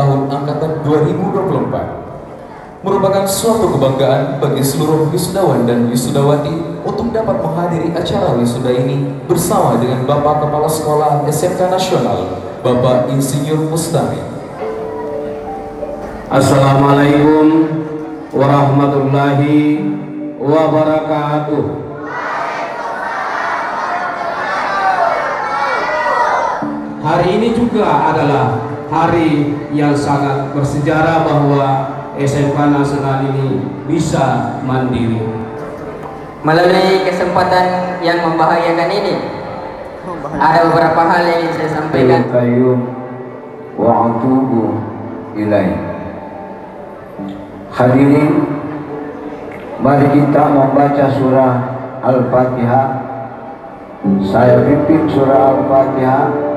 tahun angkatan 2024 merupakan suatu kebanggaan bagi seluruh wisudawan dan wisudawati untuk dapat menghadiri acara wisuda ini bersama dengan Bapak Kepala Sekolah SMK Nasional, Bapak Insinyur Mustami. Assalamualaikum warahmatullahi wabarakatuh. Hari ini juga adalah hari yang sangat bersejarah bahwa SMK Nasional ini bisa mandiri. Melalui kesempatan yang membahagiakan ini, ada beberapa hal yang ingin saya sampaikan. Wa atubu ilaih. Hadirin, mari kita membaca surah Al-Fatihah. Saya pimpin surah Al-Fatihah.